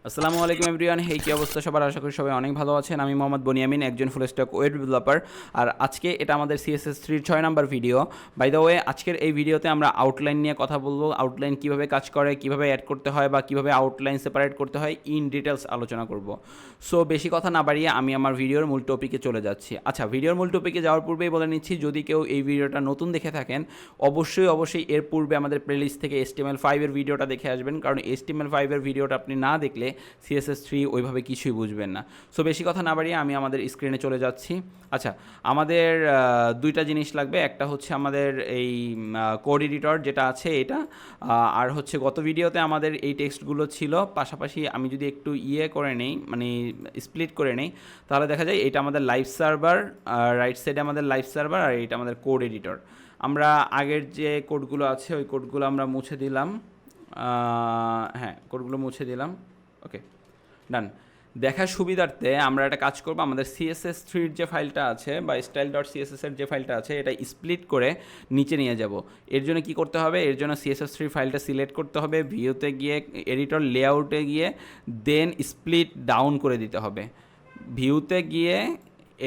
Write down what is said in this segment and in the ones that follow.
আসসালামু আলাইকুম এভরিওয়ান, হেই কি অবস্থা সবার? আশা করি সবাই অনেক ভালো আছেন। আমি মোহাম্মদ বনিয়ামিন, একজন ফুল স্ট্যাক ওয়েব ডেভেলপার। আর আজকে এটা আমাদের CSS3 6 number video. By the way, আজকের এই ভিডিওতে আমরা আউটলাইন নিয়ে কথা বলবো। আউটলাইন কীভাবে কাজ করে, কীভাবে অ্যাড করতে হয় বা কীভাবে আউটলাইন সেপারেট করতে হয় ইন ডিটেলস আলোচনা করব। সো বেশি কথা না বাড়িয়ে আমি আমার ভিডিওর মূল টপিকে চলে যাচ্ছি। আচ্ছা, ভিডিওর মূল টপিকে যাওয়ার পূর্বেই বলে নিচ্ছি, যদি কেউ এই ভিডিওটা নতুন দেখে থাকেন অবশ্যই এর পূর্বে আমাদের প্লেলিস্ট থেকে HTML5 এর ভিডিওটা দেখে আসবেন, কারণ HTML5 এর ভিডিওটা আপনি না দেখলে CSS3 ওইভাবে কিছুই বুঝবেন না। সো বেশি কথা না বাড়িয়ে আমি আমাদের স্ক্রিনে চলে যাচ্ছি। আচ্ছা, আমাদের দুইটা জিনিস লাগবে। একটা হচ্ছে আমাদের এই কোড এডিটর যেটা আছে এটা, আর হচ্ছে গত ভিডিওতে আমাদের এই টেক্সটগুলো ছিল। পাশাপাশি আমি যদি একটু করে নেই, মানে স্প্লিট করে নেই, তাহলে দেখা যায় এটা আমাদের লাইভ সার্ভার, রাইট সাইডে আমাদের লাইভ সার্ভার, আর এটা আমাদের কোড এডিটর। আমরা আগের যে কোডগুলো আছে ওই কোডগুলো আমরা মুছে দিলাম। হ্যাঁ, কোডগুলো মুছে দিলাম। ওকে, ডান। দেখার সুবিধার্থে আমরা একটা কাজ করব, আমাদের CSS3 যে ফাইলটা আছে বা style.css এর যে ফাইলটা আছে এটা স্প্লিট করে নিচে নিয়ে যাব। এর জন্য কি করতে হবে? এর জন্য CSS3 ফাইলটা সিলেক্ট করতে হবে, ভিউতে গিয়ে এডিটর লেআউটে গিয়ে দেন স্প্লিট ডাউন করে দিতে হবে। ভিউতে গিয়ে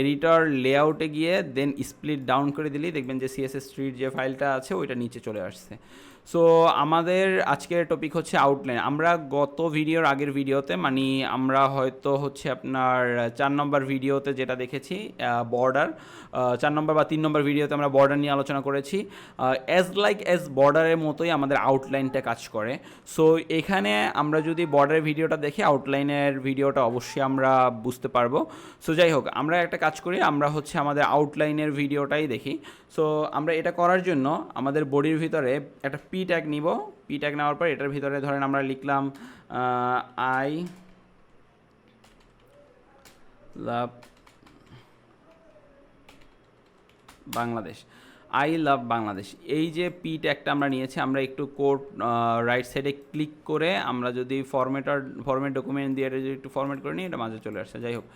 এডিটর লেআউটে গিয়ে দেন স্প্লিট ডাউন করে দিলেই দেখবেন যে CSS3 যে ফাইলটা আছে ওইটা নিচে চলে আসছে। সো আমাদের আজকের টপিক হচ্ছে আউটলাইন। আমরা গত আগের ভিডিওতে, মানে আমরা হয়তো হচ্ছে আপনার 4 নম্বর ভিডিওতে যেটা দেখেছি বর্ডার, 4 নম্বর বা 3 নম্বর ভিডিওতে আমরা বর্ডার নিয়ে আলোচনা করেছি। অ্যাজ বর্ডারের মতোই আমাদের আউটলাইনটা কাজ করে। সো এখানে আমরা যদি বর্ডারের ভিডিওটা দেখি, আউটলাইনের ভিডিওটা অবশ্যই আমরা বুঝতে পারবো। সো যাই হোক, আমরা একটা কাজ করি, আমরা হচ্ছে আমাদের আউটলাইনের ভিডিওটাই দেখি। সো আমরা এটা করার জন্য আমাদের বডির ভিতরে একটা পি ট্যাগ নিব। পি ট্যাগ নেওয়ার পর এটার ভিতরে ধরেন আমরা লিখলাম I love Bangladesh. I love Bangladesh, এই যে পি ট্যাগটা আমরা নিয়েছি, আমরা একটু কোড রাইট সাইডে ক্লিক করে আমরা যদি ফরম্যাট ডকুমেন্ট দিয়ে এটা যদি একটু ফরম্যাট করে নিই, এটা মাঝে চলে আসছে। যাই হোক,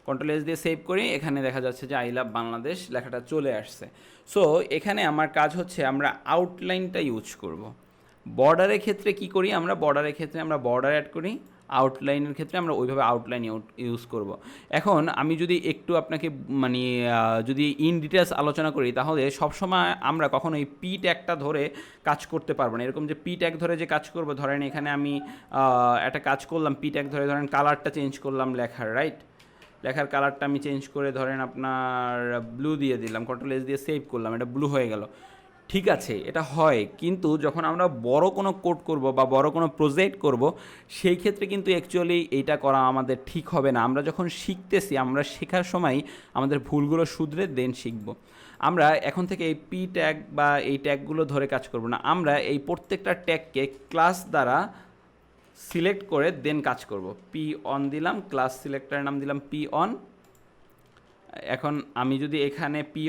Ctrl+S দিয়ে সেভ করি, এখানে দেখা যাচ্ছে যে আই লাভ বাংলাদেশ লেখাটা চলে আসছে। সো এখানে আমার কাজ হচ্ছে আমরা আউটলাইনটা ইউজ করব। বর্ডারের ক্ষেত্রে কি করি? আমরা বর্ডারের ক্ষেত্রে আমরা বর্ডার অ্যাড করি, আউটলাইনের ক্ষেত্রে আমরা ওইভাবে আউটলাইন ইউজ করব। এখন আমি যদি একটু আপনাকে মানে যদি ইন ডিটেলস আলোচনা করি, তাহলে সবসময় আমরা কখনো এই পি ট্যাগটা ধরে কাজ করতে পারবো না। এরকম যে পি ট্যাগ ধরে যে কাজ করবো, ধরেন এখানে আমি একটা কাজ করলাম, পি ট্যাগ ধরে ধরেন কালারটা চেঞ্জ করলাম লেখার, রাইট? লেখার কালারটা আমি চেঞ্জ করে ধরেন আপনার ব্লু দিয়ে দিলাম, Ctrl+S দিয়ে সেভ করলাম, এটা ব্লু হয়ে গেল। ঠিক আছে, এটা হয়, কিন্তু যখন আমরা বড় কোনো কোড করব বা বড় কোনো প্রজেক্ট করব, সেই ক্ষেত্রে কিন্তু অ্যাকচুয়ালি এইটা করা আমাদের ঠিক হবে না। আমরা যখন শিখতেছি, আমরা শেখার সময় আমাদের ভুলগুলো শুধরে দেন শিখব। আমরা এখন থেকে এই পি ট্যাগ বা এই ট্যাগগুলো ধরে কাজ করব না, আমরা এই প্রত্যেকটা ট্যাগকে ক্লাস দ্বারা সিলেক্ট করে দেন কাজ করব। পি অন দিলাম, ক্লাস সিলেক্টরের নাম দিলাম পি অন। এখন আমি যদি এখানে পি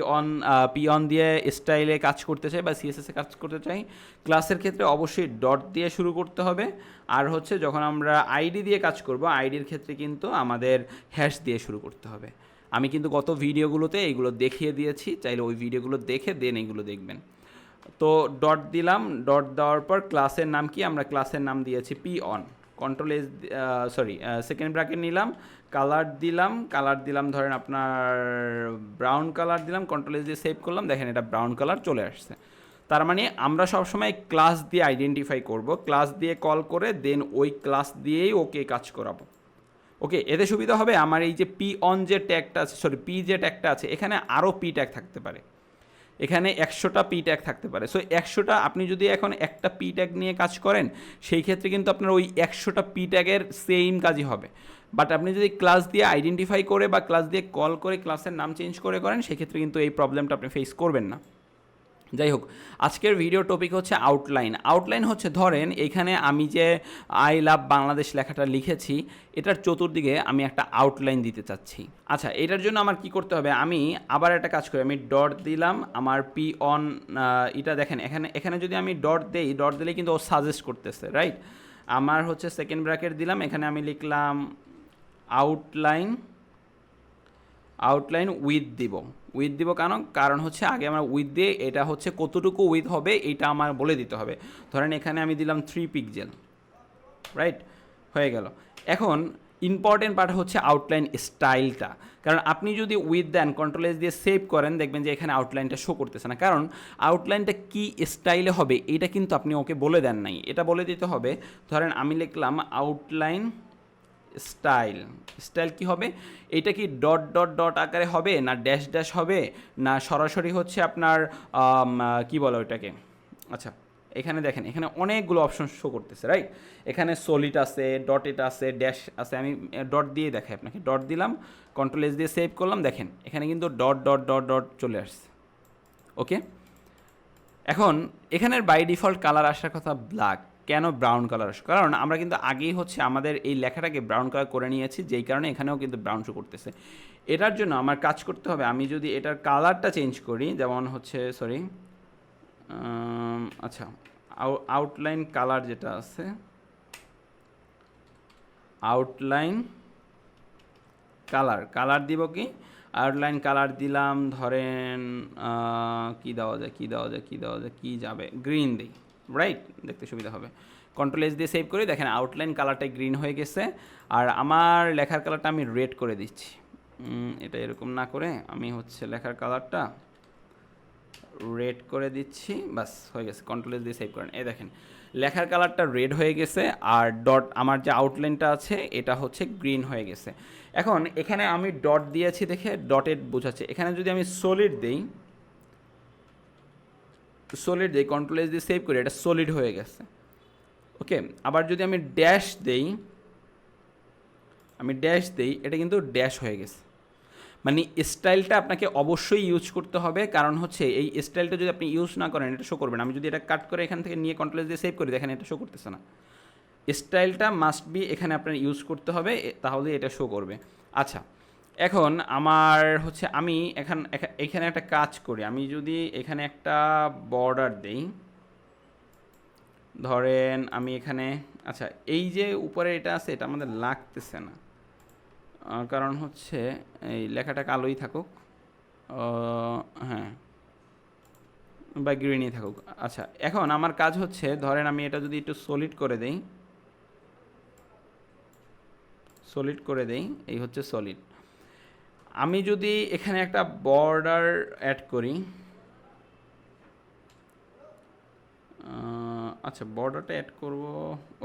অন দিয়ে স্টাইলে কাজ করতে চাই বা CSS-এ কাজ করতে চাই, ক্লাসের ক্ষেত্রে অবশ্যই ডট দিয়ে শুরু করতে হবে। আর হচ্ছে যখন আমরা আইডি দিয়ে কাজ করব, আইডির ক্ষেত্রে কিন্তু আমাদের হ্যাশ দিয়ে শুরু করতে হবে। আমি কিন্তু গত ভিডিওগুলোতে এইগুলো দেখিয়ে দিয়েছি, চাইলে ওই ভিডিওগুলো দেখে দেন এইগুলো দেখবেন। তো ডট দিলাম, ডট দেওয়ার পর ক্লাসের নাম কি? আমরা ক্লাসের নাম দিয়েছি P on. Ctrl+S, second bracket নিলাম, কালার দিলাম ধরেন আপনার ব্রাউন কালার দিলাম, Ctrl+S দিয়ে সেভ করলাম, দেখেন এটা ব্রাউন কালার চলে আসছে। তার মানে আমরা সবসময় ক্লাস দিয়ে আইডেন্টিফাই করব, ক্লাস দিয়ে কল করে দেন ওই ক্লাস দিয়েই ওকে কাজ করাবো। ওকে, এতে সুবিধা হবে আমার এই যে পি অন যে ট্যাগটা আছে, পি যে ট্যাগটা আছে, এখানে আরও পি ট্যাগ থাকতে পারে, এখানে 100টা পি ট্যাগ থাকতে পারে। সো 100টা, আপনি যদি এখন একটা পি ট্যাগ নিয়ে কাজ করেন, সেই ক্ষেত্রে কিন্তু আপনার ওই 100টা পি ট্যাগের সেম কাজই হবে। বাট আপনি যদি ক্লাস দিয়ে আইডেন্টিফাই করে বা ক্লাস দিয়ে কল করে ক্লাসের নাম চেঞ্জ করে করেন, সেক্ষেত্রে কিন্তু এই প্রবলেমটা আপনি ফেস করবেন না। যাই হোক, আজকের ভিডিও টপিক হচ্ছে আউটলাইন। আউটলাইন হচ্ছে, ধরেন এখানে আমি যে আই লাভ বাংলাদেশ লেখাটা লিখেছি, এটার চতুর্দিকে আমি একটা আউটলাইন দিতে চাচ্ছি। আচ্ছা, এটার জন্য আমার কি করতে হবে? আমি আবার একটা কাজ করি, আমি ডট দিলাম, আমার পি অন, এটা দেখেন এখানে যদি আমি ডট দেই, ডট দিলে কিন্তু ও সাজেস্ট করতেছে, রাইট? আমার হচ্ছে সেকেন্ড ব্র্যাকেট দিলাম, এখানে আমি লিখলাম আউটলাইন উইথ দিব কারণ হচ্ছে আগে আমরা উইথ দিয়ে এটা হচ্ছে কতটুকু উইথ হবে এটা আমার বলে দিতে হবে। ধরেন এখানে আমি দিলাম 3 পিক্সেল, রাইট? হয়ে গেল। এখন ইম্পর্টেন্ট পার্ট হচ্ছে আউটলাইন স্টাইলটা, কারণ আপনি যদি উইথ দেন কন্ট্রোল এস দিয়ে সেভ করেন দেখবেন যে এখানে আউটলাইনটা শো করতেছে না, কারণ আউটলাইনটা কি স্টাইলে হবে এটা কিন্তু আপনি ওকে বলে দেন নাই। এটা বলে দিতে হবে, ধরেন আমি লিখলাম আউটলাইন স্টাইল। স্টাইল কি হবে, এটা কি ডট ডট ডট আকারে হবে, না ড্যাশ ড্যাশ হবে, না সরাসরি হচ্ছে আপনার কি বলো ওইটাকে, আচ্ছা এখানে দেখেন এখানে অনেকগুলো অপশন শো করতেছে, রাইট? এখানে সলিড আছে, ডটেড আছে, ড্যাশ আছে। আমি ডট দিয়ে দেখাই আপনাকে, ডট দিলাম, কন্ট্রোল এস দিয়ে সেভ করলাম, দেখেন এখানে কিন্তু ডট ডট ডট ডট চলে আসছে। ওকে, এখন এখানের বাই ডিফল্ট কালার আসার কথা ব্ল্যাক, কেন ব্রাউন কালার আসে? কারণ আমরা কিন্তু আগেই হচ্ছে আমাদের এই লেখাটাকে ব্রাউন কালার করে নিয়েছি, যেই কারণে এখানেও কিন্তু ব্রাউন শো করতেছে। এটার জন্য আমার কাজ করতে হবে, আমি যদি এটার কালারটা চেঞ্জ করি, যেমন হচ্ছে সরি আচ্ছা আউটলাইন কালার যেটা আছে, আউটলাইন কালার দিব কি, আউটলাইন কালার দিলাম, ধরেন কি দেওয়া যায়, কি যাবে, গ্রিন দিই, রাইট? দেখতে সুবিধা হবে। কন্ট্রোল এস দিয়ে সেভ করি, দেখেন আউটলাইন কালারটা গ্রিন হয়ে গেছে। আর আমার লেখার কালারটা আমি রেড করে দিচ্ছি। এটা এরকম না করে আমি হচ্ছে লেখার কালারটা রেড করে দিচ্ছি, বাস হয়ে গেছে। কন্ট্রোল এস দিয়ে সেভ করেন, এই দেখেন লেখার কালারটা রেড হয়ে গেছে, আর ডট আমার যে আউটলাইনটা আছে এটা হচ্ছে গ্রিন হয়ে গেছে। এখন এখানে আমি ডট দিয়েছি দেখে ডটেড বোঝাচ্ছে। এখানে যদি আমি সলিড দিই, কন্ট্রোল এস দিয়ে সেভ করি, এটা সলিড হয়ে গেছে। ওকে, আবার যদি আমি ড্যাশ দেই, এটা কিন্তু ড্যাশ হয়ে গেছে। মানে স্টাইলটা আপনাকে অবশ্যই ইউজ করতে হবে, কারণ হচ্ছে এই স্টাইলটা যদি আপনি ইউজ না করেন এটা শো করবে না। আমি যদি এটা কাট করে এখান থেকে নিয়ে কন্ট্রোল এস দিয়ে সেভ করি, দেখেন এটা শো করতেছে না। স্টাইলটা মাস্ট বি এখানে আপনার ইউজ করতে হবে, তাহলে এটা শো করবে। আচ্ছা, এখন আমার হচ্ছে আমি এখানে একটা কাজ করি, আমি যদি এখানে একটা বর্ডার দেই, ধরেন আমি এখানে, আচ্ছা এই যে উপরে এটা আছে এটা আমাদের লাগতেছে না, কারণ হচ্ছে এই লেখাটা কালোই থাকুক, হ্যাঁ বা গ্রিনই থাকুক। আচ্ছা, এখন আমার কাজ হচ্ছে, ধরেন আমি এটা যদি একটু সলিড করে দেই, এই হচ্ছে সলিড। আমি যদি এখানে একটা বর্ডার অ্যাড করি, আচ্ছা বর্ডারটা অ্যাড করব,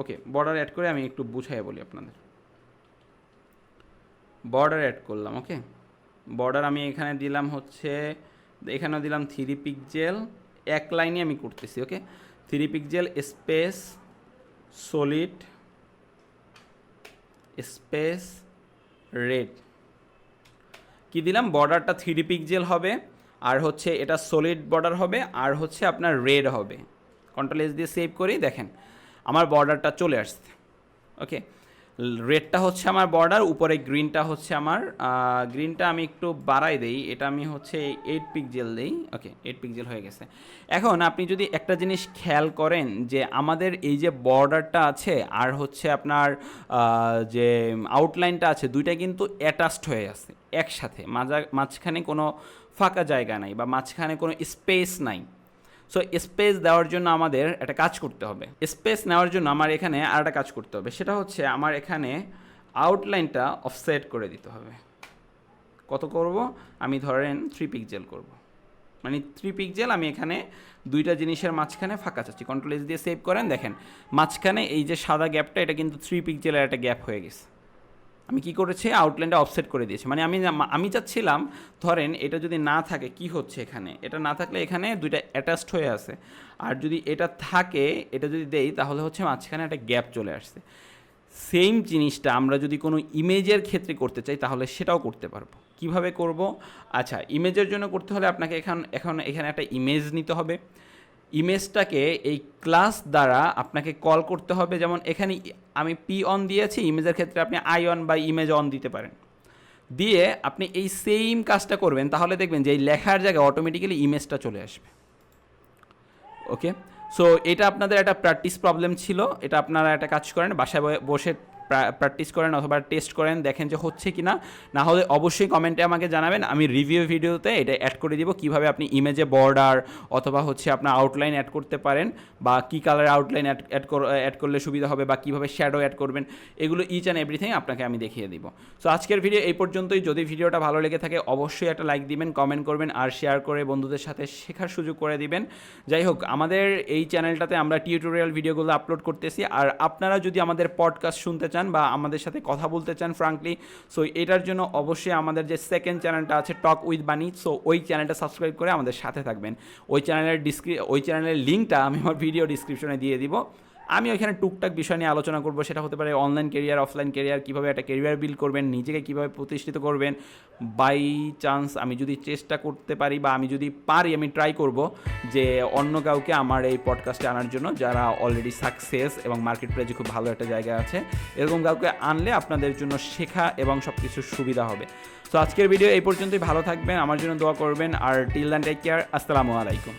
ওকে বর্ডার অ্যাড করে আমি একটু বুঝাই বলি আপনাদের। বর্ডার অ্যাড করলাম, ওকে বর্ডার আমি এখানে দিলাম হচ্ছে, এখানেও দিলাম 3 পিক্সেল, এক লাইনে আমি করতেছি। ওকে, 3 pixel space solid space red, কি দিলাম, বর্ডারটা 3 পিক্সেল হবে, আর হচ্ছে এটা সলিড বর্ডার হবে, আর হচ্ছে আপনার রেড হবে। কন্ট্রোল এস দিয়ে সেভ করি, দেখেন আমার বর্ডারটা চলে আসছে। ওকে, রেডটা হচ্ছে আমার বর্ডার, উপরে গ্রিনটা হচ্ছে আমার, গ্রিনটা আমি একটু বাড়াই দেই, এটা আমি হচ্ছে 8 পিক্সেল দেই। ওকে, 8 পিক্সেল হয়ে গেছে। এখন আপনি যদি একটা জিনিস খেয়াল করেন যে আমাদের এই যে বর্ডারটা আছে আর হচ্ছে আপনার যে আউটলাইনটা আছে, দুইটা কিন্তু অ্যাটাচড হয়ে আছে একসাথে, মাঝখানে কোনো ফাঁকা জায়গা নাই বা মাঝখানে কোনো স্পেস নাই। সো স্পেস দেওয়ার জন্য আমাদের একটা কাজ করতে হবে, স্পেস নেওয়ার জন্য আমার এখানে আর একটা কাজ করতে হবে, সেটা হচ্ছে আমার এখানে আউটলাইনটা অফসেট করে দিতে হবে। কত করব, আমি ধরেন 3 পিক্সেল করব, মানে 3 পিক্সেল আমি এখানে দুইটা জিনিসের মাঝখানে ফাঁকা চাচ্ছি। কন্ট্রোল এস দিয়ে সেভ করেন, দেখেন মাঝখানে এই যে সাদা গ্যাপটা, এটা কিন্তু 3 পিক্সেলের একটা গ্যাপ হয়ে গেছে। আমি কি করেছি, আউটলাইনটা অফসেট করে দিয়েছি। মানে আমি চাচ্ছিলাম, ধরেন এটা যদি না থাকে, কি হচ্ছে এখানে, এটা না থাকলে এখানে দুইটা অ্যাটাচড হয়ে আছে, আর যদি এটা থাকে, এটা যদি দেই, তাহলে হচ্ছে মাঝখানে একটা গ্যাপ চলে আসছে। সেম জিনিসটা আমরা যদি কোনো ইমেজের ক্ষেত্রে করতে চাই, তাহলে সেটাও করতে পারবো। কিভাবে করব, আচ্ছা ইমেজের জন্য করতে হলে আপনাকে এখন এখানে একটা ইমেজ নিতে হবে। ইমেজটাকে এই ক্লাস দ্বারা আপনাকে কল করতে হবে, যেমন এখানে আমি পি অন দিয়েছি, ইমেজের ক্ষেত্রে আপনি আই অন বা ইমেজ অন দিতে পারেন, দিয়ে আপনি এই সেম কাজটা করবেন, তাহলে দেখবেন যে এই লেখার জায়গায় অটোমেটিক্যালি ইমেজটা চলে আসবে। ওকে, সো এটা আপনাদের একটা প্র্যাকটিস প্রবলেম ছিল, এটা আপনারা একটা কাজ করেন, বাসায় বসে প্র্যাকটিস করেন অথবা টেস্ট করেন, দেখেন যে হচ্ছে কি না, না হলে অবশ্যই কমেন্টে আমাকে জানাবেন, আমি রিভিউ ভিডিওতে এটা অ্যাড করে দিব কীভাবে আপনি ইমেজে বর্ডার অথবা হচ্ছে আপনার আউটলাইন অ্যাড করতে পারেন, বা কী কালার আউটলাইন অ্যাড করলে সুবিধা হবে, বা কীভাবে শ্যাডো অ্যাড করবেন, এগুলো ইচ অ্যান্ড এভরিথিং আপনাকে আমি দেখিয়ে দিব। সো আজকের ভিডিও এই পর্যন্তই। যদি ভিডিওটা ভালো লেগে থাকে অবশ্যই একটা লাইক দিবেন, কমেন্ট করবেন, আর শেয়ার করে বন্ধুদের সাথে শেখার সুযোগ করে দিবেন। যাই হোক, আমাদের এই চ্যানেলটাতে আমরা টিউটোরিয়াল ভিডিওগুলো আপলোড করতেছি, আর আপনারা যদি আমাদের পডকাস্ট শুনতে চান বা আমাদের সাথে কথা বলতে চান ফ্রাঙ্কলি, সো এটার জন্য অবশ্যই আমাদের যে সেকেন্ড চ্যানেলটা আছে টক উইথ বানি, সো ওই চ্যানেলটা সাবস্ক্রাইব করে আমাদের সাথে থাকবেন। ওই চ্যানেলের লিঙ্কটা আমি আমার ভিডিও ডিসক্রিপশনে দিয়ে দিব। আমি ওইখানে টুকটাক বিষয় নিয়ে আলোচনা করবো, সেটা হতে পারে অনলাইন কেরিয়ার, অফলাইন কেরিয়ার, কীভাবে একটা কেরিয়ার বিল্ড করবেন, নিজেকে কীভাবে প্রতিষ্ঠিত করবেন। বাই চান্স আমি যদি চেষ্টা করতে পারি বা আমি যদি পারি, আমি ট্রাই করব যে অন্য কাউকে আমার এই পডকাস্টে আনার জন্য, যারা অলরেডি সাকসেস এবং মার্কেট প্লেসে খুব ভালো একটা জায়গায় আছে, এরকম কাউকে আনলে আপনাদের জন্য শেখা এবং সব কিছু সুবিধা হবে। তো আজকের ভিডিও এই পর্যন্তই। ভালো থাকবেন, আমার জন্য দোয়া করবেন, আর টিল দেন টেক কেয়ার। আসসালামু আলাইকুম।